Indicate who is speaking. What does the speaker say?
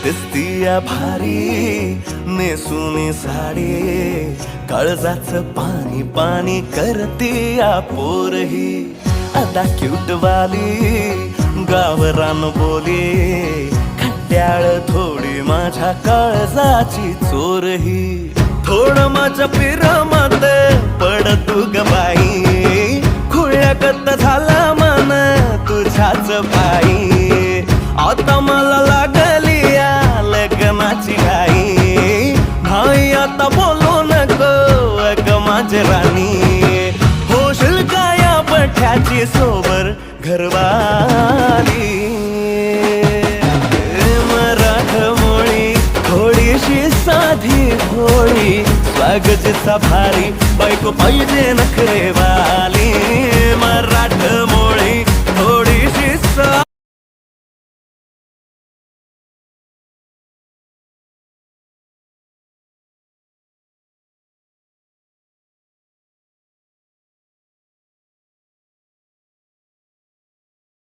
Speaker 1: दिसतीया भारी नेसूनी साडी, काळजाचं पाणी पाणी करतीया पोरही. आता क्यूट वाली गावरान बोली, खट्याळ थोडी माझ्या काळजाची चोरही. थोडं माझ्या पिरमत पड तू ग बाई, खुळ्यागत झाला मन तुझ्याच पायी. आता मला लागली या लग्नाची घाई, भाई आता बोलू नको अग माझी राणी. होशील का या पठ्याची सोबर घरवाली. मराठमोळी थोडीशी साधी भोळी, स्वागताचा भारी बायको पाहिजे नखरेवाली. मराठमोळी